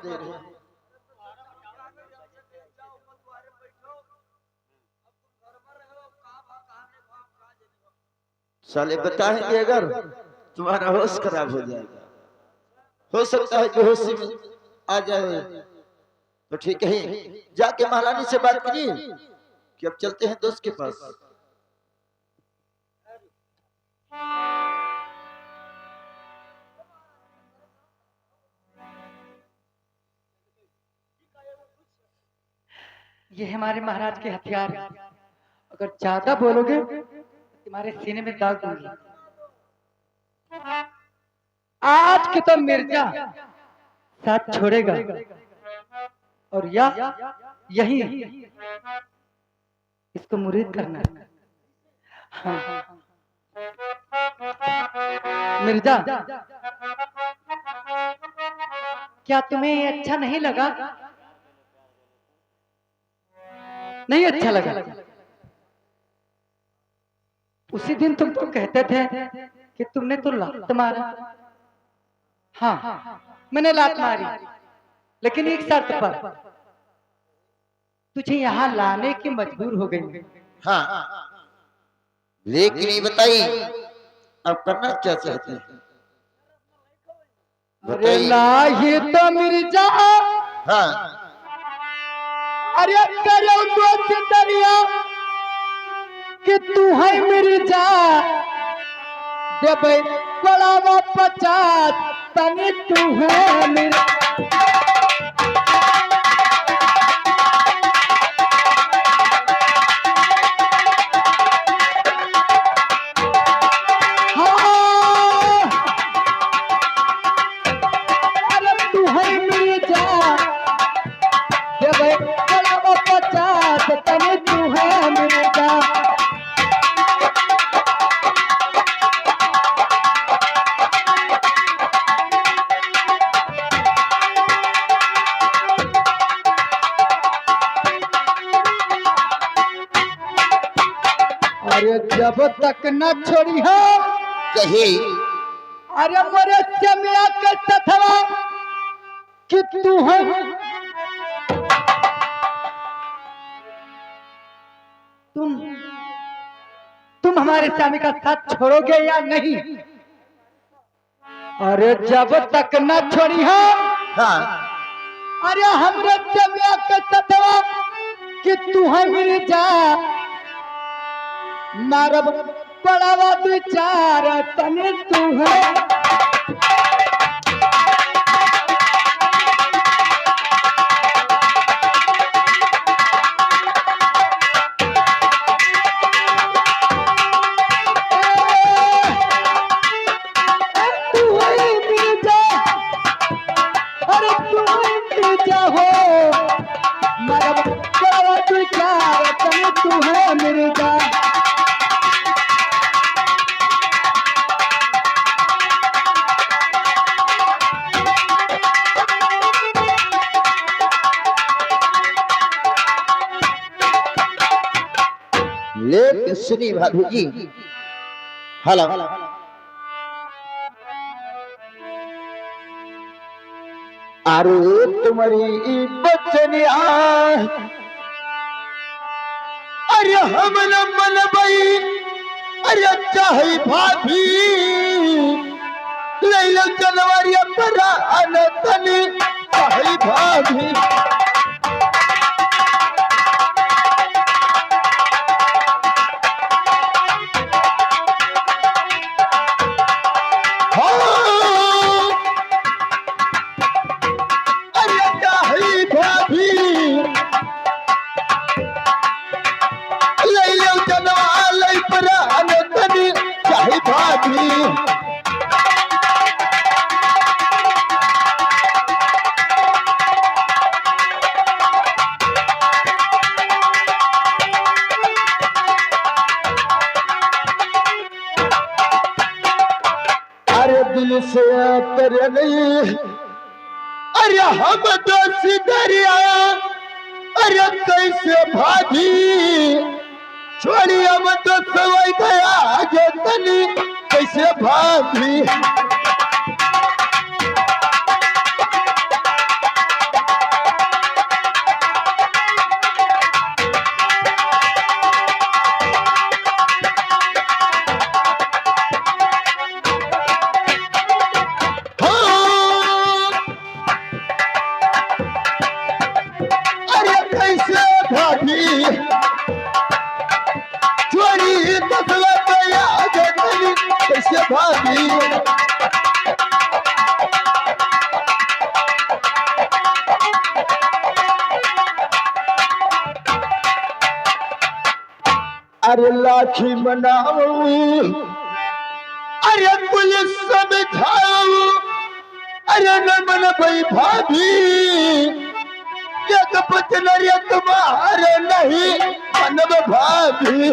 देर है। साले बताएंगे अगर तुम्हारा होश खराब हो जाएगा, हो सकता है बेहोशी में आ जाए। तो ठीक है, जाके महारानी से बात करिए कि अब चलते हैं दोस्त के पास। ये हमारे महाराज के हथियार, अगर ज्यादा बोलोगे तुम्हारे सीने में दाग दूंगी। आज के तो मिर्जा साथ छोड़ेगा और यही इसको मुरीद करना। हाँ। मिर्जा, क्या तुम्हें ये अच्छा नहीं लगा? नहीं अच्छा लगा? उसी दिन तुम तो कहते थे कि तुमने तो लात मारा। हाँ, मैंने लात मारी, लेकिन एक शर्त पर, तुझे यहाँ लाने की मजबूर हो गई। हाँ, लेकिन ये बताइए अब करना क्या चाहते हैं? अरे लाही तो मिर्जा, हाँ, अरे करो तो दरिया कि तू है मिर्जा, देबे बड़ावा 50 तनी तू है मिर्जा। अरे जब तक न छोड़ी हो कही, अरे मोरे चमिया के तथवा कि तू है। तुम हमारे स्वामी का साथ छोड़ोगे या नहीं? अरे जब तक न छोड़ी हो, हाँ, अरे हमरे चमिया के तथवा कि तू है मिर्जा, मारब पड़ावा 2-4 तने तू है। लेकिन सुनी भाभी जी, हेलो, अरे तुम्हारी बचनिया, अरे हम न मन बई, अरे चाहे भाभी ले लो जनवरी पर अनतनी चाहे भाभी। दिल से कर नहीं, अरे हम दोषी दरिया, अरे कैसे भाभी छोड़ी हम तो सवाई गया आगे तनी कैसे भाभी। भाभी चोरी दसवा गया गली कैसे भाभी अरे लाठी मनाओ अरे पुलिस समझाओ अरे नमन भाई भाभी एक बचन रे तुम्हारे नहीं मनब भाभी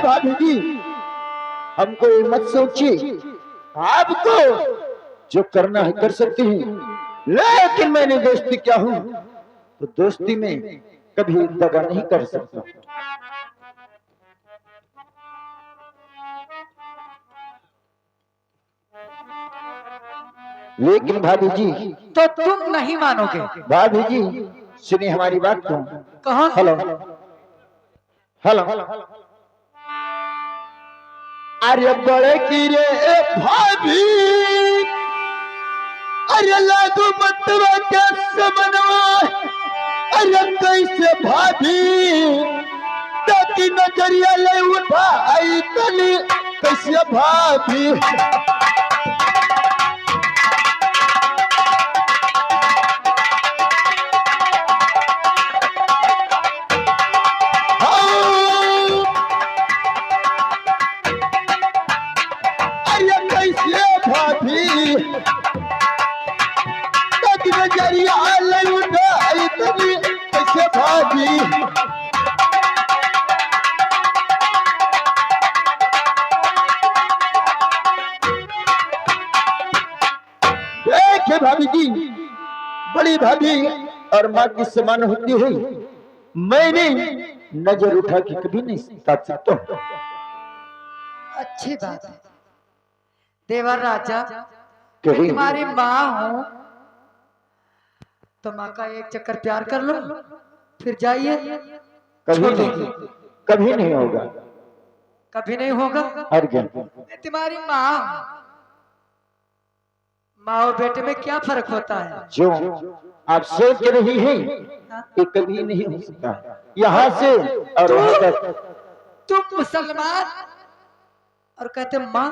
भाभी जी हमको ये मत सोचिए आपको जो करना है कर सकते हैं लेकिन मैंने दोस्ती क्या हूं तो दोस्ती में कभी दगा नहीं कर सकता लेकिन भाभी जी तो तुम नहीं मानोगे। भाभी जी सुनिए हमारी बात को कहा हेलो हेलो अरे बड़े की रे भाभी अरे लागू मतवा के समनवा अरे कैसे भाभी ताकि नजरिया ले उठाई तनी कैसे भाभी भाभी जी बड़ी भाभी और माँ की समान होती हुई मैंने नजर उठा के कभी नहीं साथ सकता हूँ। अच्छी बात है देवर राजा कहीं तुम्हारी माँ हूँ तो माँ का एक चक्कर प्यार कर लो फिर जाइए। कभी नहीं होगा कभी नहीं होगा। अर्जुन तुम्हारी माँ माँ और बेटे में क्या फर्क होता है जो आप सोच रही हैं ये कभी नहीं हो सकता यहाँ से और वहाँ तक तुम मुसलमान और कहते माँ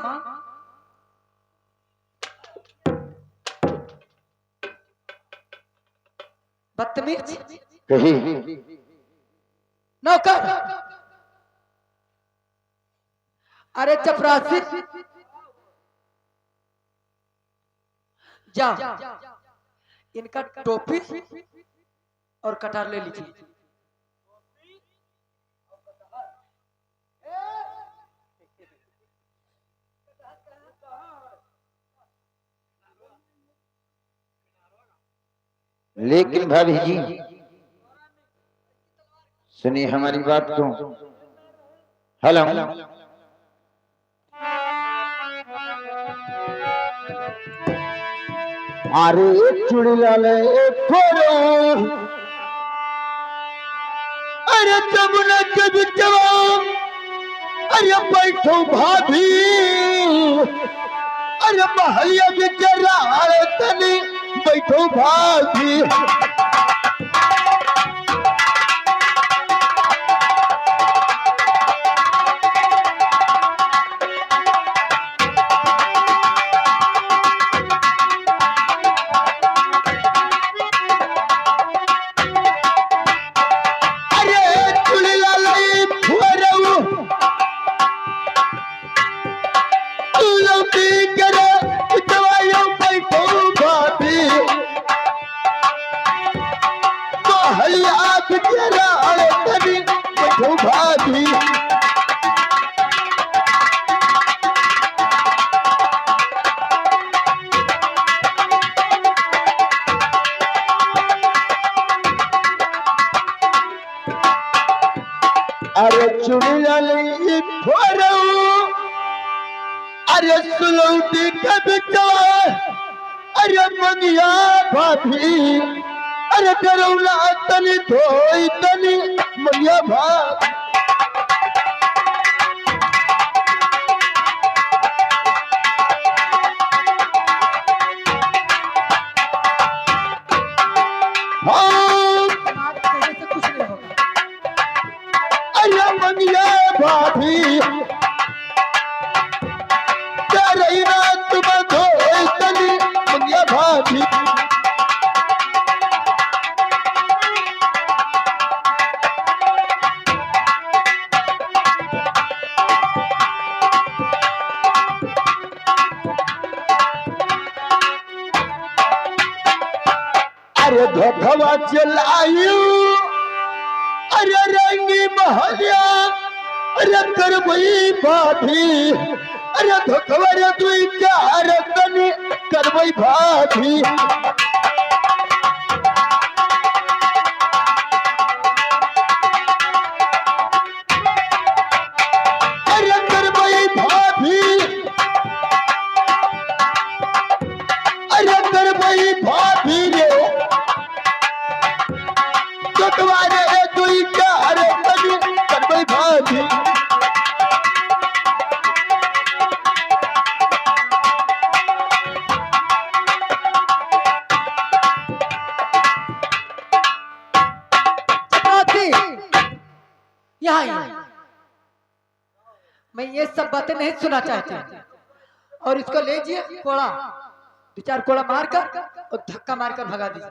बदतमीज कहीं नौकर अरे चपरासी जाओ इनका टोपी और कटार ले लीजिए। लेकिन भाभी जी सुनिए हमारी बात को हेलो अरे चुड़ी लाले अरे जमुना के बिचवा अरे बैठो भाभी अरे महलिया बिचरा अरे तनी बैठो भाभी चुड़िया नहीं फोड़ू अरे सुलौटी कबिता अरे मंगिया भाभी अरे डरौला तनी धोई तनी मंगिया भाभी मंगिया भाभी रही रात में धोई तनी मंगिया भाभी अरे धोखवा चलायू अरे रंगी महलिया अरे करबई भाभी अरे धोखवा रे दुई चार तनी करबई भाभी अरे करबई भाभी अरे करबई भाभी रे धोखवा रे दुई चार तनी करबई भाभी यहाँ मैं ये सब बातें नहीं सुना चाहती और इसको ले जाइए कोड़ा 2-4 कोड़ा मारकर और धक्का मारकर भगा दीजिए।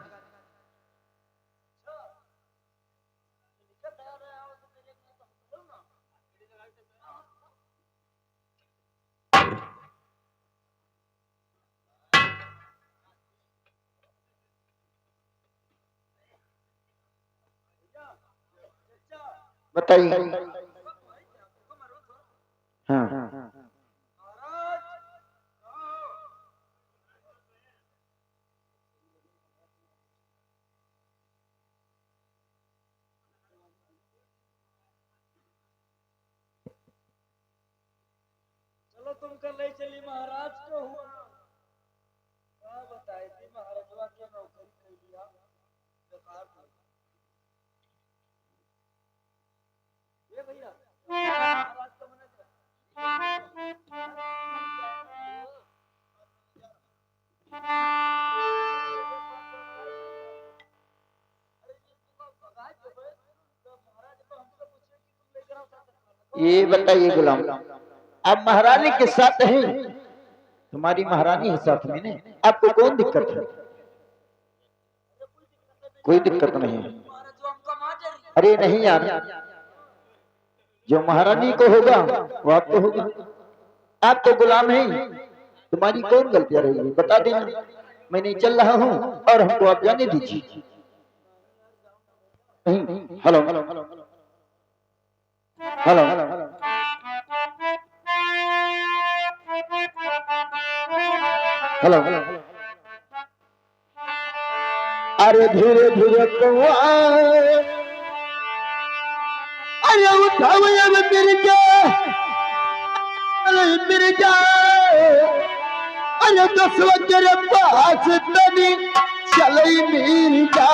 बताइए। हाँ चलो तुम कर ले चली महाराज को हुआ क्या बताए थी महाराजवा के नौकरी कर दिया बेकार था। ये भैया महाराज को मना ये बताइए गुलाम आप महारानी के साथ हैं तुम्हारी महारानी है साथ में ने आपको कौन दिक्कत है? कोई दिक्कत नहीं है। अरे नहीं यार जो महारानी को होगा वो आपको होगा। आप तो गुलाम हैं तुम्हारी कौन गलतियां रहेगी बता देना। मैं नहीं चल रहा हूँ और हमको आप जाने दीजिए। Hello hello hello hello hello अरे धीरे धीरे अरे उठाओ अब मिर्जा अरे 10 बजे पास तनी चलई मिर्जा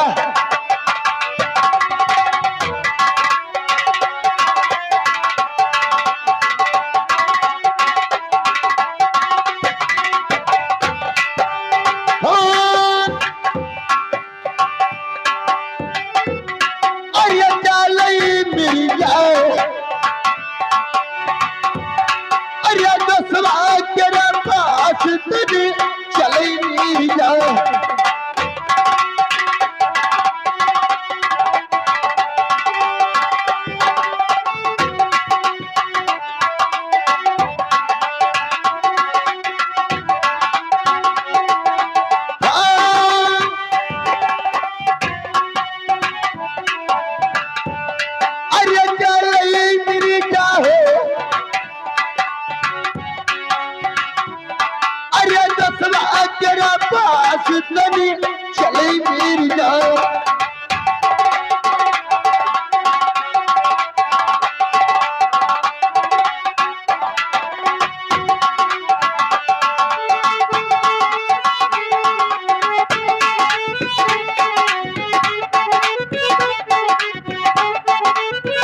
चले नहीं जाओ